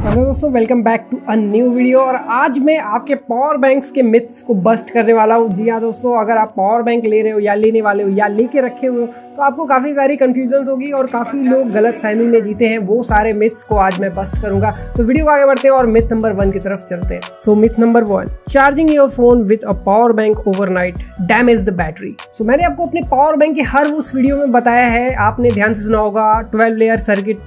Hello दोस्तों, welcome back to a new video. और आज मैं आपके पावर बैंक्स के मिथ्स को बस्ट करने वाला हूँ। जी हाँ दोस्तों, अगर आप पावर बैंक ले रहे हो या लेने वाले हो या लेके रखे हुए हो तो आपको काफ़ी सारी कन्फ्यूजन्स होगी और काफ़ी लोग गलत फहमी में जीते हैं। वो सारे मिथ्स को आज मैं बस्ट करूंगा। तो वीडियो को आगे बढ़ते हैं और मिथ नंबर 1 की तरफ चलते हैं। So myth number 1, charging your phone with a power bank overnight damage the battery. So मैंने आपको अपने पावर बैंक के हर उस वीडियो में बताया है, आपने ध्यान से सुना होगा, 12 लेयर सर्किट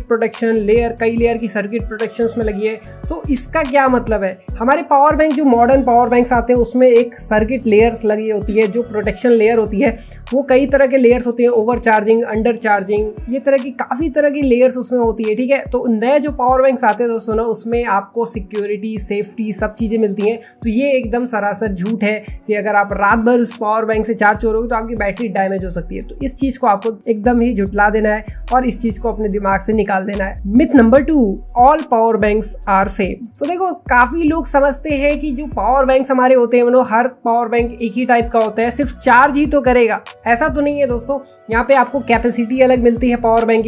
प्रोटेक्शन लेयर, कई लेयर की सर्किट प्रोटेक्शन में लगी है। सो इसका क्या मतलब है? हमारे पावर बैंक जो मॉडर्न पावर बैंक्स आते हैं उसमें एक सर्किट लेयर्स लगी होती है, जो प्रोटेक्शन लेयर होती है वो कई तरह के लेयर्स होती है, ओवर चार्जिंग, अंडर चार्जिंग, ये तरह की काफ़ी तरह की लेयर्स उसमें होती है। ठीक है, तो नए जो पावर बैंक्स आते हैं दोस्तों ना, उसमें आपको सिक्योरिटी, सेफ्टी, सब चीज़ें मिलती हैं। तो ये एकदम सरासर झूठ है कि अगर आप रात भर उस पावर बैंक से चार्ज करोगे तो आपकी बैटरी डैमेज हो सकती है। तो इस चीज़ को आपको एकदम ही झुटला देना है और इस चीज़ को अपने दिमाग से निकाल देना है। Myth number 2, all power banks are same. तो देखो, काफी लोग समझते हैं कि जो पावर बैंक्स हमारे होते हैं वो हर पावर बैंक एक ही टाइप का होता है, सिर्फ चार्ज ही तो करेगा। ऐसा तो नहीं है दोस्तों। यहाँ पे आपको कैपेसिटी अलग मिलती है पावर बैंक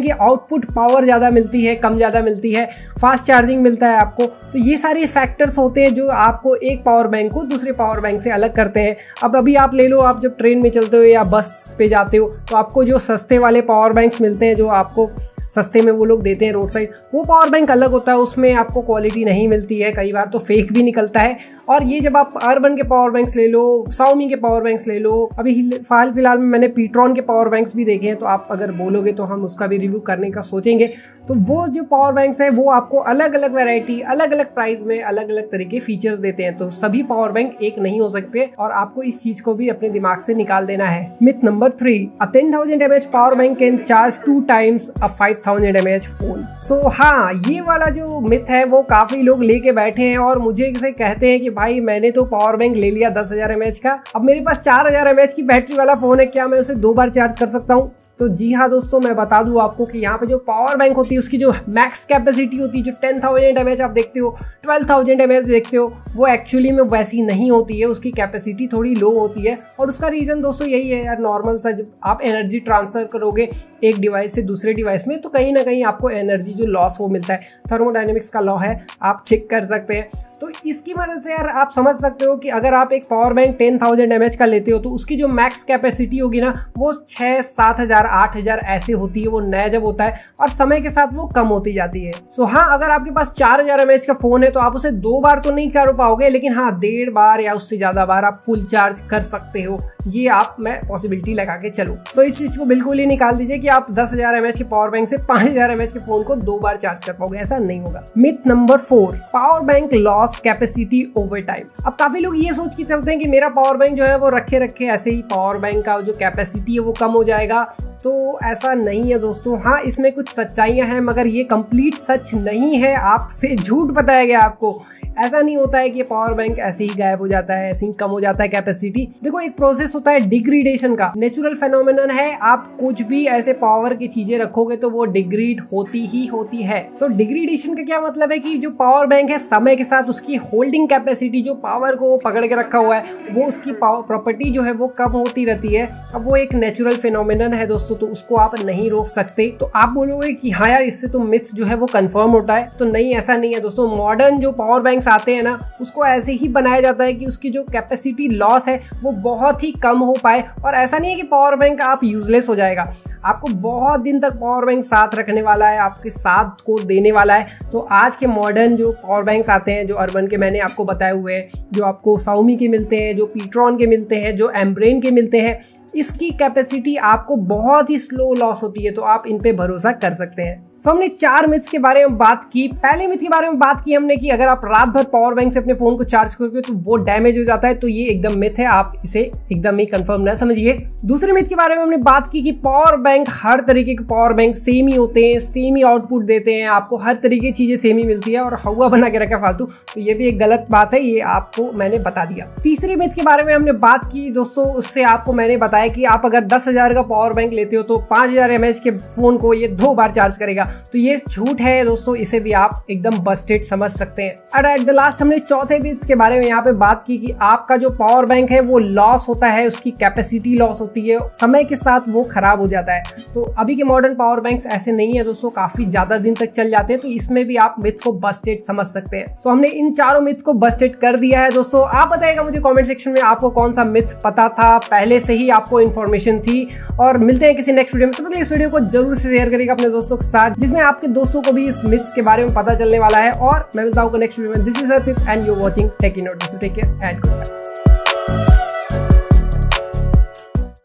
की आउटपुट पावर ज्यादा मिलती है, कम ज्यादा मिलती है, फास्ट चार्जिंग मिलता है आपको। तो ये सारे फैक्टर्स होते हैं जो आपको एक पावर बैंक को दूसरे पावर बैंक से अलग करते हैं। अब अभी आप ले लो, आप जब ट्रेन में चलते हो या बस पे जाते हो तो आपको जो सस्ते वाले पावर बैंक्स मिलते हैं, जो आपको सस्ते में वो लोग देते हैं रोड साइड, वो पावर बैंक अलग होता है, उसमें आपको क्वालिटी नहीं मिलती है, कई बार तो फेक भी निकलता है। और ये जब आप अर्बन के पावर बैंक्स ले लो, Xiaomi के पावर बैंक्स ले लो, अभी फिलहाल में मैंने पीट्रॉन के पावर बैंक्स भी देखे हैं, तो आप अगर बोलोगे तो हम उसका भी रिव्यू करने का सोचेंगे। तो वो जो पावर बैंक्स है वो आपको अलग अलग वैरायटी, अलग अलग प्राइस में अलग अलग तरह के फीचर्स देते हैं। तो सभी पावर बैंक एक नहीं हो सकते और आपको इस चीज को भी अपने दिमाग से निकाल देना है। Myth number 3, a 10,000 mAh power bank can charge 2 times a 5,000 mAh phone. So हाँ, ये वाला जो मिथ है वो काफी लोग लेके बैठे हैं और मुझे से कहते हैं कि भाई मैंने तो पावर बैंक ले लिया 10,000 mAh का, अब मेरे पास 4,000 mAh की बैटरी वाला फोन है, क्या मैं उसे 2 बार चार्ज कर सकता हूँ? तो जी हाँ दोस्तों, मैं बता दूं आपको कि यहाँ पे जो पावर बैंक होती है उसकी जो मैक्स कैपेसिटी होती है, जो 10,000 mAh आप देखते हो, 12,000 mAh देखते हो, वो एक्चुअली में वैसी नहीं होती है। उसकी कैपेसिटी थोड़ी लो होती है और उसका रीज़न दोस्तों यही है यार, नॉर्मल सा जब आप एनर्जी ट्रांसफ़र करोगे एक डिवाइस से दूसरे डिवाइस में तो कहीं ना कहीं आपको एनर्जी जो लॉस वो मिलता है। थर्मोडाइनमिक्स का लॉ है, आप चेक कर सकते हैं। तो इसकी मदद से यार आप समझ सकते हो कि अगर आप एक पावर बैंक 10,000 mAh का लेते हो तो उसकी जो मैक्स कैपेसिटी होगी ना वो 6-7 हज़ार 8,000 ऐसे होती है, वो नया जब होता है, और समय के साथ वो कम होती जाती है। सो हाँ, अगर आपके पास 4,000 mAh का फोन है तो आप उसे 2 बार तो नहीं कर पाओगे, लेकिन हाँ 1.5 बार या उससे ज्यादा बार आप फुल चार्ज कर सकते हो। ये आप मैं पॉसिबिलिटी लगा के चलो। सो इस चीज को बिल्कुल ही निकाल दीजिए कि आप 10,000 mAh के पावर बैंक से 5,000 mAh के फोन को 2 बार चार्ज कर पाओगे, ऐसा नहीं होगा। Myth number 4, power bank loss capacity over time. अब काफी लोग ये सोच के चलते हैं कि मेरा पावर बैंक जो है वो रखे रखे ऐसे ही पावर बैंक का जो कैपेसिटी है वो कम हो जाएगा। तो ऐसा नहीं है दोस्तों। हाँ, इसमें कुछ सच्चाइयाँ हैं मगर ये कंप्लीट सच नहीं है, आपसे झूठ बताया गया आपको। ऐसा नहीं होता है कि पावर बैंक ऐसे ही गायब हो जाता है, ऐसे ही कम हो जाता है कैपेसिटी। देखो, एक प्रोसेस होता है डिग्रेडेशन का, नेचुरल फेनोमेनन है। आप कुछ भी ऐसे पावर की चीजें रखोगे तो वो डिग्रेड होती ही होती है। तो डिग्रेडेशन का क्या मतलब है कि जो पावर बैंक है समय के साथ उसकी होल्डिंग कैपेसिटी, जो पावर को पकड़ के रखा हुआ है, वो उसकी पावर प्रॉपर्टी जो है वो कम होती रहती है। अब वो एक नेचुरल फेनोमेनन है दोस्तों, तो उसको आप नहीं रोक सकते। तो आप बोलोगे कि हाँ यार इससे तो मिथ जो है वो कंफर्म होता है, तो नहीं, ऐसा नहीं है दोस्तों। मॉडर्न जो पावर बैंक्स आते हैं ना उसको ऐसे ही बनाया जाता है कि उसकी जो कैपेसिटी लॉस है वो बहुत ही कम हो पाए। और ऐसा नहीं है कि पावर बैंक आप यूजलेस हो जाएगा, आपको बहुत दिन तक पावर बैंक साथ रखने वाला है, आपके साथ को देने वाला है। तो आज के मॉडर्न जो पावर बैंक्स आते हैं, जो अर्बन के मैंने आपको बताए हुए हैं, जो आपको Xiaomi के मिलते हैं, जो पीट्रॉन के मिलते हैं, जो एम्ब्रेन के मिलते हैं, इसकी कैपेसिटी आपको बहुत ही स्लो लॉस होती है। तो आप इन पे भरोसा कर सकते हैं। तो हमने 4 मिथ्स के बारे में बात की। पहले मिथ के बारे में बात की हमने कि अगर आप रात भर पावर बैंक से अपने फोन को चार्ज करोगे तो वो डैमेज हो जाता है, तो ये एकदम मिथ है, आप इसे एकदम ही कंफर्म ना समझिए। दूसरे मिथ के बारे में हमने बात की कि पावर बैंक, हर तरीके के पावर बैंक सेम ही होते हैं, सेम ही आउटपुट देते हैं, आपको हर तरीके की चीजें सेम ही मिलती है और हवा बना के रखा फालतू। तो ये भी एक गलत बात है, ये आपको मैंने बता दिया। तीसरे मिथ के बारे में हमने बात की दोस्तों, उससे आपको मैंने बताया कि आप अगर 10,000 का पावर बैंक लेते हो तो 5,000 mAh के फोन को ये 2 बार चार्ज करेगा। तो ये झूठ है दोस्तों, इसे भी आप एकदम बस्टेड समझ सकते हैं। और एट द लास्ट हमने चौथे मिथ के बारे में यहाँ पे बात की कि आपका जो पावर बैंक है वो लॉस होता है, उसकी कैपेसिटी लॉस होती है, समय के साथ वो खराब हो जाता है। तो अभी के मॉडर्न पावर बैंक्स ऐसे नहीं है दोस्तों, काफी ज्यादा दिन तक चल जाते हैं, तो इसमें भी आप मिथ को बस्टेड समझ सकते हैं। तो हमने इन चारों मिथ को बस्टेड कर दिया है दोस्तों। आप बताइएगा मुझे कमेंट सेक्शन में आपको कौन सा मिथ पता था, पहले से ही आपको इन्फॉर्मेशन थी। और मिलते हैं किसी नेक्स्ट वीडियो में, तो इस वीडियो को जरूर से शेयर करिएगा अपने दोस्तों के साथ, जिसमें आपके दोस्तों को भी इस मिथ्स के बारे में पता चलने वाला है। और मैं मिलता हूँ नेक्स्ट वीडियो में। This is Archit and you watching tech in note. Take care and good bye.